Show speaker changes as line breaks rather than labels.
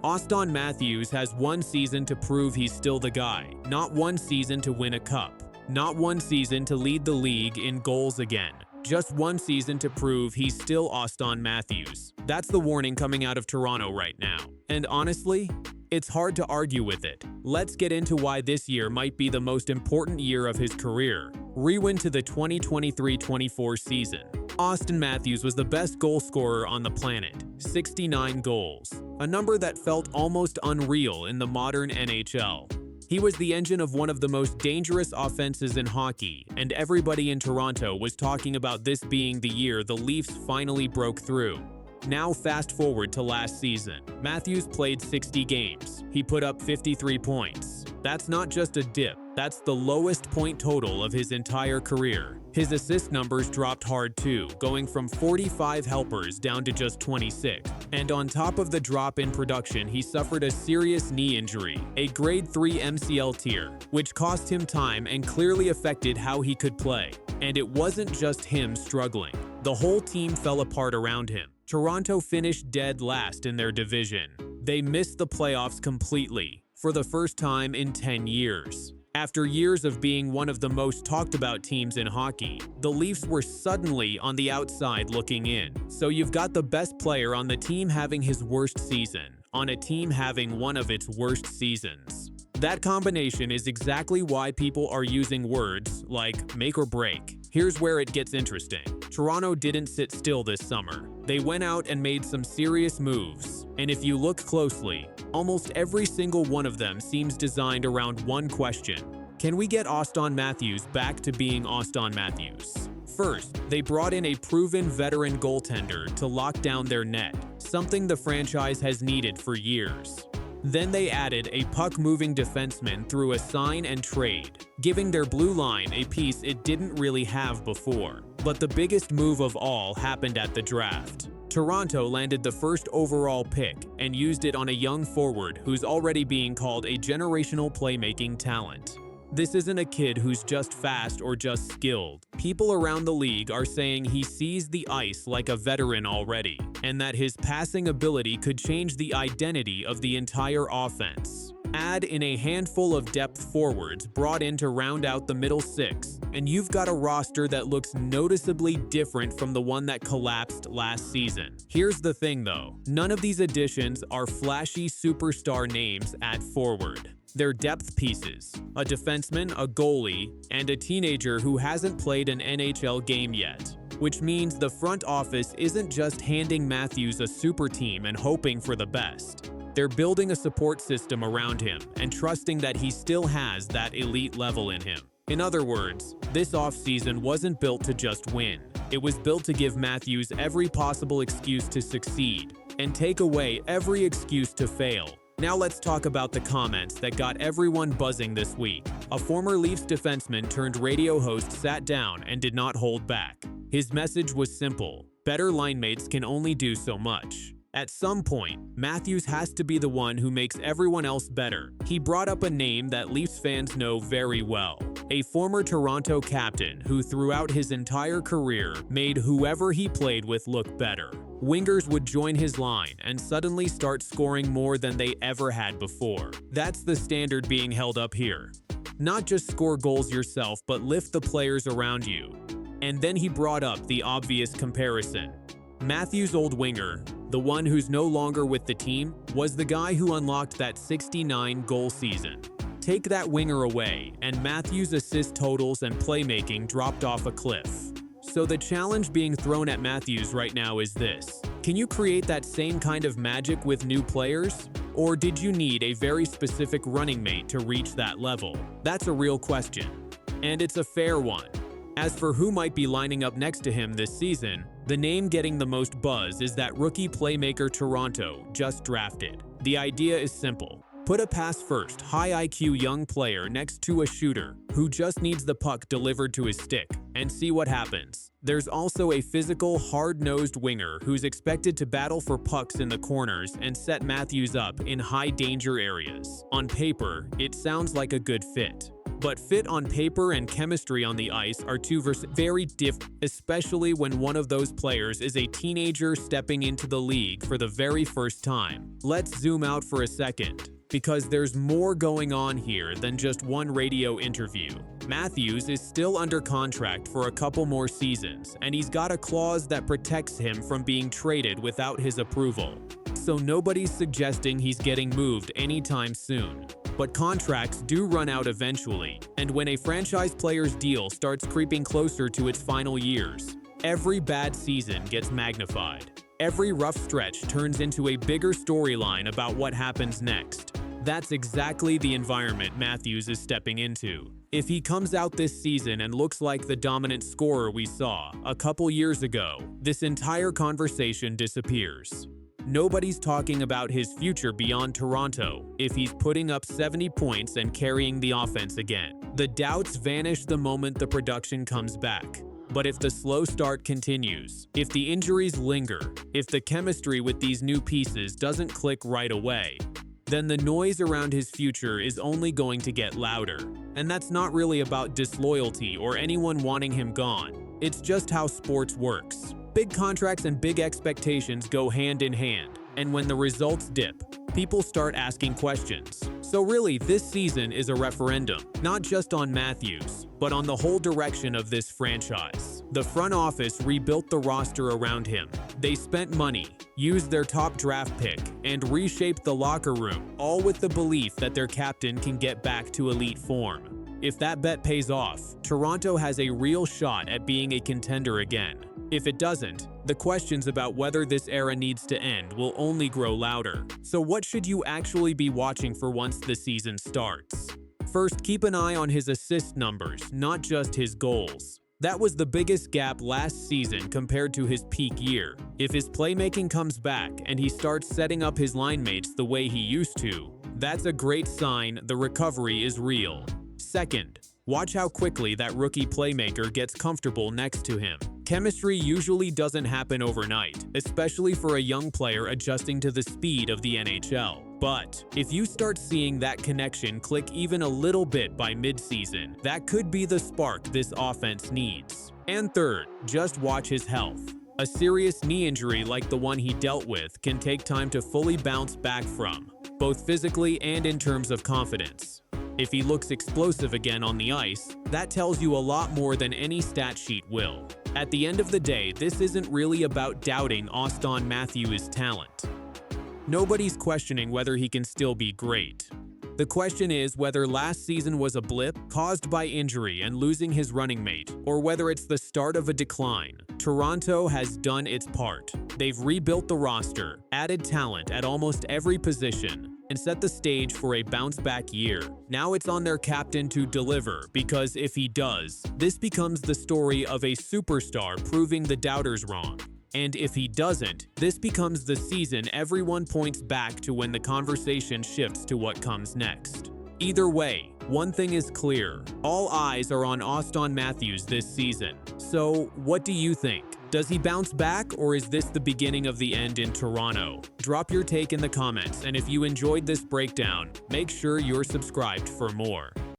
Auston Matthews has one season to prove he's still the guy, not one season to win a cup, not one season to lead the league in goals again. Just one season to prove he's still Auston Matthews. That's the warning coming out of Toronto right now. And honestly, it's hard to argue with it. Let's get into why this year might be the most important year of his career. Rewind to the 2023-24 season. Auston Matthews was the best goal scorer on the planet, 69 goals, a number that felt almost unreal in the modern NHL. He was the engine of one of the most dangerous offenses in hockey, and everybody in Toronto was talking about this being the year the Leafs finally broke through. Now fast forward to last season. Matthews played 60 games. He put up 53 points. That's not just a dip, that's the lowest point total of his entire career. His assist numbers dropped hard too, going from 45 helpers down to just 26. And on top of the drop in production, he suffered a serious knee injury, a grade 3 MCL tear, which cost him time and clearly affected how he could play. And it wasn't just him struggling. The whole team fell apart around him. Toronto finished dead last in their division. They missed the playoffs completely, for the first time in 10 years. After years of being one of the most talked about teams in hockey, the Leafs were suddenly on the outside looking in. So you've got the best player on the team having his worst season, on a team having one of its worst seasons. That combination is exactly why people are using words like make or break. Here's where it gets interesting. Toronto didn't sit still this summer. They went out and made some serious moves. And if you look closely, almost every single one of them seems designed around one question. Can we get Auston Matthews back to being Auston Matthews? First, they brought in a proven veteran goaltender to lock down their net, something the franchise has needed for years. Then they added a puck-moving defenseman through a sign and trade, giving their blue line a piece it didn't really have before. But the biggest move of all happened at the draft. Toronto landed the first overall pick and used it on a young forward who's already being called a generational playmaking talent. This isn't a kid who's just fast or just skilled. People around the league are saying he sees the ice like a veteran already, and that his passing ability could change the identity of the entire offense. Add in a handful of depth forwards brought in to round out the middle six, and you've got a roster that looks noticeably different from the one that collapsed last season. Here's the thing though, none of these additions are flashy superstar names at forward. They're depth pieces, a defenseman, a goalie, and a teenager who hasn't played an NHL game yet. Which means the front office isn't just handing Matthews a super team and hoping for the best. They're building a support system around him and trusting that he still has that elite level in him. In other words, this offseason wasn't built to just win. It was built to give Matthews every possible excuse to succeed and take away every excuse to fail. Now let's talk about the comments that got everyone buzzing this week. A former Leafs defenseman turned radio host sat down and did not hold back. His message was simple: better line mates can only do so much. At some point, Matthews has to be the one who makes everyone else better. He brought up a name that Leafs fans know very well. A former Toronto captain who throughout his entire career made whoever he played with look better. Wingers would join his line and suddenly start scoring more than they ever had before. That's the standard being held up here. Not just score goals yourself, but lift the players around you. And then he brought up the obvious comparison. Matthews' old winger, the one who's no longer with the team, was the guy who unlocked that 69-goal season. Take that winger away, and Matthews' assist totals and playmaking dropped off a cliff. So the challenge being thrown at Matthews right now is this: can you create that same kind of magic with new players? Or did you need a very specific running mate to reach that level? That's a real question, and it's a fair one. As for who might be lining up next to him this season, the name getting the most buzz is that rookie playmaker Toronto just drafted. The idea is simple. Put a pass-first, high-IQ young player next to a shooter who just needs the puck delivered to his stick, and see what happens. There's also a physical, hard-nosed winger who's expected to battle for pucks in the corners and set Matthews up in high-danger areas. On paper, it sounds like a good fit. but fit on paper and chemistry on the ice are very different, especially when one of those players is a teenager stepping into the league for the very first time. Let's zoom out for a second, because there's more going on here than just one radio interview. Matthews is still under contract for a couple more seasons, and he's got a clause that protects him from being traded without his approval. So nobody's suggesting he's getting moved anytime soon. But contracts do run out eventually, and when a franchise player's deal starts creeping closer to its final years, every bad season gets magnified. Every rough stretch turns into a bigger storyline about what happens next. That's exactly the environment Matthews is stepping into. If he comes out this season and looks like the dominant scorer we saw a couple years ago, this entire conversation disappears. Nobody's talking about his future beyond Toronto if he's putting up 70 points and carrying the offense again. The doubts vanish the moment the production comes back. But if the slow start continues, if the injuries linger, if the chemistry with these new pieces doesn't click right away, then the noise around his future is only going to get louder. And that's not really about disloyalty or anyone wanting him gone. It's just how sports works. Big contracts and big expectations go hand in hand, and when the results dip, people start asking questions. So really, this season is a referendum, not just on Matthews, but on the whole direction of this franchise. The front office rebuilt the roster around him. They spent money, used their top draft pick, and reshaped the locker room, all with the belief that their captain can get back to elite form. If that bet pays off, Toronto has a real shot at being a contender again. If it doesn't, the questions about whether this era needs to end will only grow louder. So what should you actually be watching for once the season starts? First, keep an eye on his assist numbers, not just his goals. That was the biggest gap last season compared to his peak year. If his playmaking comes back and he starts setting up his line mates the way he used to, that's a great sign the recovery is real. Second, watch how quickly that rookie playmaker gets comfortable next to him. Chemistry usually doesn't happen overnight, especially for a young player adjusting to the speed of the NHL. But if you start seeing that connection click even a little bit by midseason, that could be the spark this offense needs. And third, just watch his health. A serious knee injury like the one he dealt with can take time to fully bounce back from, both physically and in terms of confidence. If he looks explosive again on the ice, that tells you a lot more than any stat sheet will. At the end of the day, this isn't really about doubting Auston Matthews' talent. Nobody's questioning whether he can still be great. The question is whether last season was a blip caused by injury and losing his running mate, or whether it's the start of a decline. Toronto has done its part. They've rebuilt the roster, added talent at almost every position, and set the stage for a bounce-back year. Now it's on their captain to deliver, because if he does, this becomes the story of a superstar proving the doubters wrong. And if he doesn't, this becomes the season everyone points back to when the conversation shifts to what comes next. Either way, one thing is clear. All eyes are on Auston Matthews this season. So, what do you think? Does he bounce back, or is this the beginning of the end in Toronto? Drop your take in the comments, and if you enjoyed this breakdown, make sure you're subscribed for more.